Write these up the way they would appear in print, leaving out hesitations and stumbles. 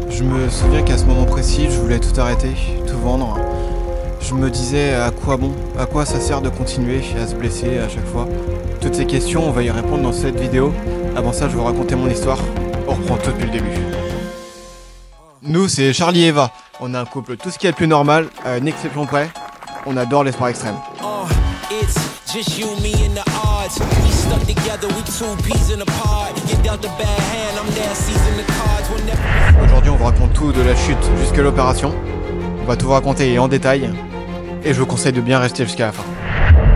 Je me souviens qu'à ce moment précis, je voulais tout arrêter, tout vendre. Je me disais à quoi bon, à quoi ça sert de continuer à se blesser à chaque fois. Toutes ces questions, on va y répondre dans cette vidéo. Avant ça, je vais vous raconter mon histoire. On reprend tout depuis le début. Nous, c'est Charlie et Eva. On a un couple tout ce qui est le plus normal, à une exception près. On adore les sports extrêmes. Aujourd'hui, on vous raconte tout de la chute jusqu'à l'opération. On va tout vous raconter en détail. Et je vous conseille de bien rester jusqu'à la fin.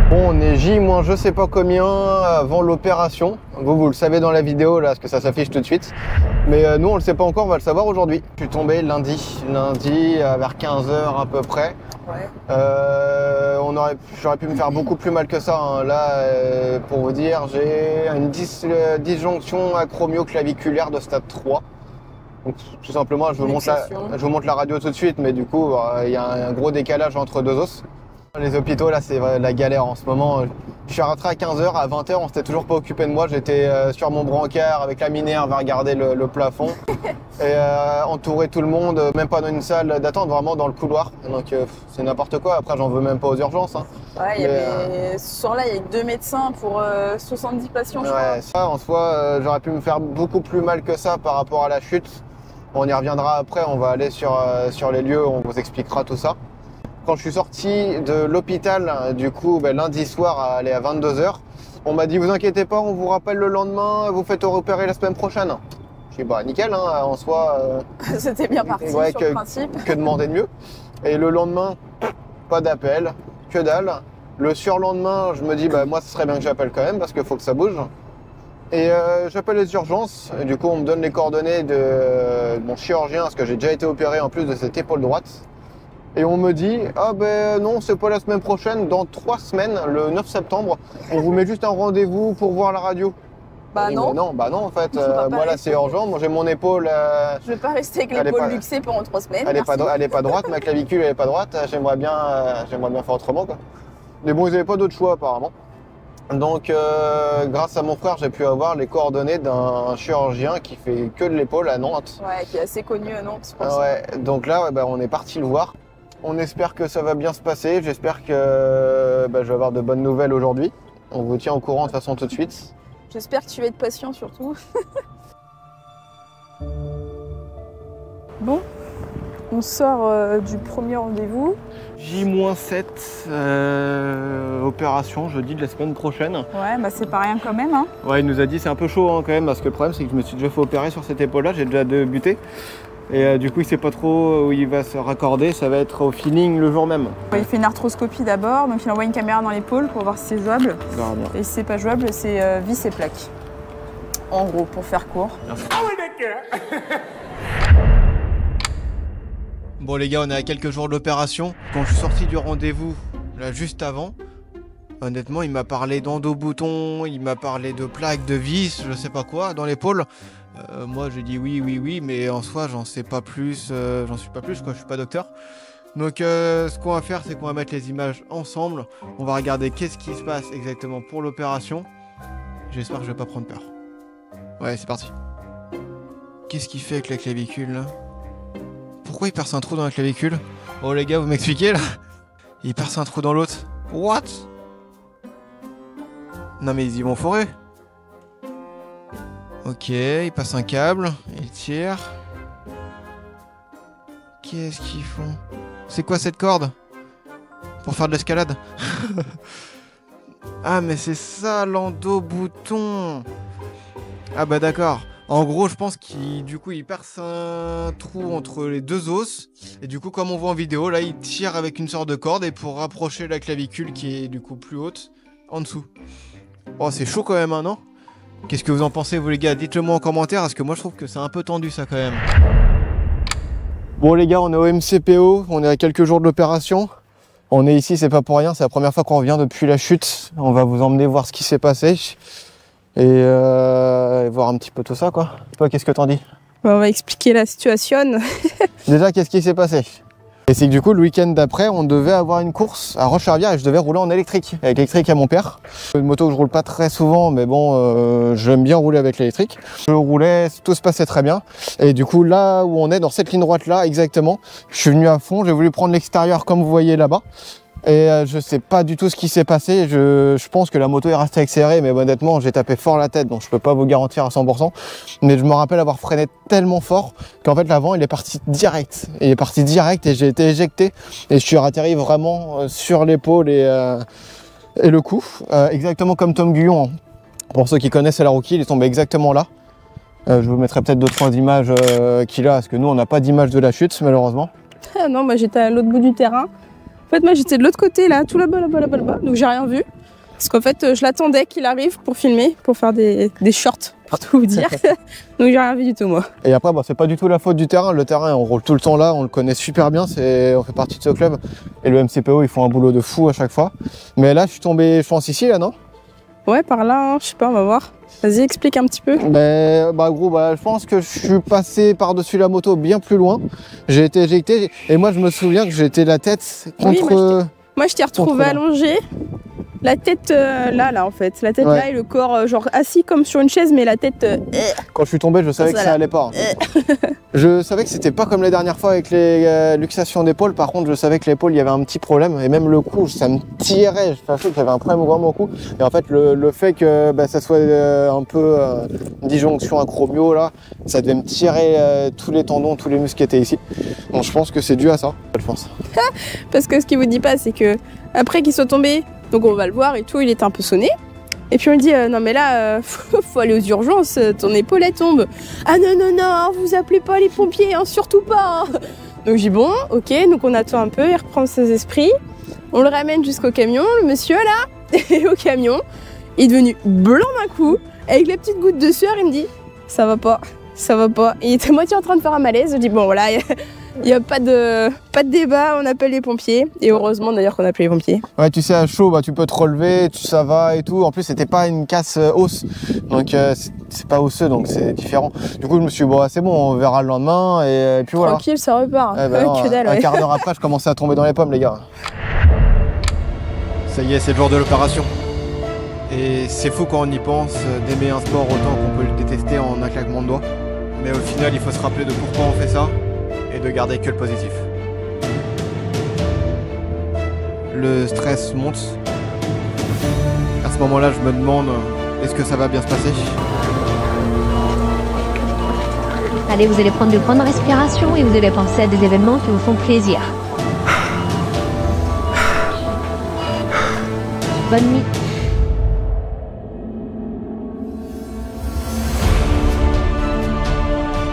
Bon, on est J- je sais pas combien avant l'opération. Vous le savez dans la vidéo, là, parce que ça s'affiche tout de suite. Mais nous, on le sait pas encore, on va le savoir aujourd'hui. Je suis tombé lundi vers 15 h à peu près. Ouais. J'aurais pu me faire beaucoup plus mal que ça. Hein. Là, pour vous dire, j'ai une disjonction acromio-claviculaire de stade 3. Donc, tout simplement, je vous montre la radio tout de suite, mais du coup, il y a un gros décalage entre deux os. Les hôpitaux, là, c'est la galère en ce moment. Je suis rentré à 15 h, à 20 h, on s'était toujours pas occupé de moi. J'étais sur mon brancard avec la Minerve à regarder le plafond et entourer tout le monde, même pas dans une salle d'attente, vraiment dans le couloir. Donc c'est n'importe quoi. Après, j'en veux même pas aux urgences. Hein. Ouais, ce soir-là, il y a 2 médecins pour 70 patients, je crois. Ça, en soi, j'aurais pu me faire beaucoup plus mal que ça par rapport à la chute. On y reviendra après, on va aller sur les lieux, on vous expliquera tout ça. Quand je suis sorti de l'hôpital, du coup, lundi soir, à 22 h, on m'a dit, vous inquiétez pas, on vous rappelle le lendemain, vous faites repérer la semaine prochaine. Je dis, nickel, hein, en soi. C'était bien parti sur le principe. Que demander de mieux. Et le lendemain, pas d'appel, que dalle. Le surlendemain, je me dis, moi, ce serait bien que j'appelle quand même, parce qu'il faut que ça bouge. Et j'appelle les urgences, et du coup, on me donne les coordonnées de mon chirurgien, parce que j'ai déjà été opéré en plus de cette épaule droite. Et on me dit, non, c'est pas la semaine prochaine, dans 3 semaines, le 9 septembre, on vous met juste un rendez-vous pour voir la radio. Non. Non, en fait, moi là c'est urgent, moi j'ai mon épaule... Je vais pas rester avec l'épaule luxée pendant 3 semaines, elle est pas droite, ma clavicule elle est pas droite, j'aimerais bien faire autrement quoi. Mais bon, ils avaient pas d'autre choix apparemment. Donc grâce à mon frère, j'ai pu avoir les coordonnées d'un chirurgien qui fait que de l'épaule à Nantes. Ouais, qui est assez connu à Nantes, je pense. Ouais, donc là, on est parti le voir. On espère que ça va bien se passer. J'espère que je vais avoir de bonnes nouvelles aujourd'hui. On vous tient au courant de toute façon tout de suite. J'espère que tu vas être patient surtout. Bon, on sort du premier rendez-vous. J-7, opération jeudi de la semaine prochaine. Ouais, c'est pas rien quand même. Hein. Ouais, il nous a dit c'est un peu chaud quand même parce que le problème c'est que je me suis déjà fait opérer sur cette épaule-là, j'ai déjà débuté. Et du coup, il sait pas trop où il va se raccorder, ça va être au feeling le jour même. Il fait une arthroscopie d'abord, donc il envoie une caméra dans l'épaule pour voir si c'est jouable. Et si c'est pas jouable, c'est vis et plaques. En gros, pour faire court. Merci. Bon les gars, on est à quelques jours de l'opération. Quand je suis sorti du rendez-vous, là juste avant, honnêtement, il m'a parlé d'endo-bouton, il m'a parlé de plaques, de vis, je sais pas quoi, dans l'épaule. Moi j'ai dit oui, mais en soi j'en sais pas plus, j'en suis pas plus quoi, je suis pas docteur. Donc ce qu'on va faire c'est qu'on va mettre les images ensemble, on va regarder qu'est-ce qui se passe exactement pour l'opération. J'espère que je vais pas prendre peur. Ouais, c'est parti. Qu'est-ce qu'il fait avec la clavicule là? Pourquoi il perce un trou dans la clavicule? Oh les gars, vous m'expliquez là? Il perce un trou dans l'autre. What? Non mais ils y vont forer. Ok, il passe un câble, il tire. Qu'est-ce qu'ils font? C'est quoi cette corde? Pour faire de l'escalade? Ah mais c'est ça l'endo-bouton. Ah d'accord. En gros je pense qu'il perce un trou entre les deux os. Et du coup comme on voit en vidéo là il tire avec une sorte de corde et pour rapprocher la clavicule qui est du coup plus haute en dessous. Oh c'est chaud quand même hein, non? Qu'est-ce que vous en pensez vous les gars? Dites-le moi en commentaire parce que moi je trouve que c'est un peu tendu ça quand même. Bon les gars, on est au MCPO, on est à quelques jours de l'opération. On est ici, c'est pas pour rien, c'est la première fois qu'on revient depuis la chute. On va vous emmener voir ce qui s'est passé et voir un petit peu tout ça quoi. Toi, qu'est-ce que t'en dis? On va expliquer la situation. Déjà, qu'est-ce qui s'est passé? Et c'est que du coup, le week-end d'après, on devait avoir une course à Roche-Charvière et je devais rouler en électrique, avec l'électrique à mon père. Une moto que je roule pas très souvent, mais bon, j'aime bien rouler avec l'électrique. Je roulais, tout se passait très bien. Et du coup, là où on est, dans cette ligne droite là, exactement, je suis venu à fond, j'ai voulu prendre l'extérieur comme vous voyez là-bas. Et je sais pas du tout ce qui s'est passé, je pense que la moto est restée accélérée, mais honnêtement j'ai tapé fort la tête, donc je peux pas vous garantir à 100%. Mais je me rappelle avoir freiné tellement fort qu'en fait l'avant il est parti direct. Il est parti direct et j'ai été éjecté et je suis atterri vraiment sur l'épaule et le cou, exactement comme Tom Guyon. Pour ceux qui connaissent la Rookie, il est tombé exactement là. Je vous mettrai peut-être 2-3 images qu'il a, parce que nous on n'a pas d'image de la chute malheureusement. Ah non, moi j'étais à l'autre bout du terrain. En fait, moi j'étais de l'autre côté là, tout là-bas, donc j'ai rien vu. Parce qu'en fait, je l'attendais qu'il arrive pour filmer, pour faire des shorts, pour tout vous dire. Donc j'ai rien vu du tout moi. Et après, c'est pas du tout la faute du terrain. Le terrain, on roule tout le temps là, on le connaît super bien, on fait partie de ce club. Et le MCPO, ils font un boulot de fou à chaque fois. Mais là, je suis tombé, je pense ici, là, non? Ouais, par là, hein, je sais pas, on va voir. Vas-y, explique un petit peu. Je pense que je suis passé par-dessus la moto bien plus loin. J'ai été éjecté et moi je me souviens que j'étais la tête contre... Oui, moi je t'ai retrouvé allongé. La tête là en fait. La tête là et le corps genre assis comme sur une chaise mais la tête... Quand je suis tombé, je savais que ça allait pas. Je savais que c'était pas comme la dernière fois avec les luxations d'épaule. Par contre, je savais que l'épaule, il y avait un petit problème. Et même le cou, ça me tirait. Je savais qu'il y avait un problème vraiment au cou. Et en fait, le fait que ça soit un peu une disjonction acromio, là, ça devait me tirer tous les tendons, tous les muscles qui étaient ici. Donc je pense que c'est dû à ça, je pense. Parce que ce qu'il vous dit pas, c'est que après qu'il soit tombé, donc on va le voir et tout, il était un peu sonné. Et puis on lui dit non mais là faut aller aux urgences, ton épaule elle tombe. Ah non, vous appelez pas les pompiers, hein, surtout pas. Hein. Donc j'ai dit bon, ok, donc on attend un peu, il reprend ses esprits. On le ramène jusqu'au camion, le monsieur là, et au camion, il est devenu blanc d'un coup, avec les petites gouttes de sueur, il me dit ça va pas. Il était moitié en train de faire un malaise, je dis bon voilà, il n'y a pas de débat, on appelle les pompiers. Et heureusement d'ailleurs qu'on a appelé les pompiers. Ouais, tu sais, à chaud, tu peux te relever, ça va et tout. En plus, c'était pas une casse os, donc c'est pas osseux, donc c'est différent. Du coup, je me suis dit, bon, c'est bon, on verra le lendemain, et puis voilà. Tranquille, ça repart. Que dalle, un quart d'heure après, je commençais à tomber dans les pommes, les gars. Ça y est, c'est le jour de l'opération. Et c'est fou quand on y pense, d'aimer un sport autant qu'on peut le détester en un claquement de doigts. Mais au final, il faut se rappeler de pourquoi on fait ça. Et de garder que le positif. Le stress monte. À ce moment-là, je me demande, est-ce que ça va bien se passer? Allez, vous allez prendre de grandes respirations et vous allez penser à des événements qui vous font plaisir. Bonne nuit.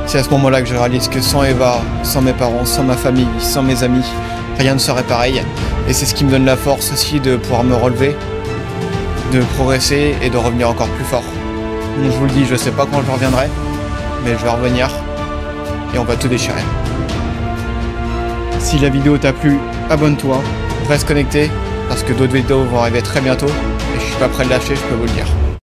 C'est à ce moment-là que je réalise que sans Eva, sans mes parents, sans ma famille, sans mes amis, rien ne serait pareil. Et c'est ce qui me donne la force aussi de pouvoir me relever, de progresser et de revenir encore plus fort. Donc je vous le dis, je sais pas quand je reviendrai, mais je vais revenir et on va tout déchirer. Si la vidéo t'a plu, abonne-toi, reste connecté parce que d'autres vidéos vont arriver très bientôt et je suis pas prêt de lâcher, je peux vous le dire.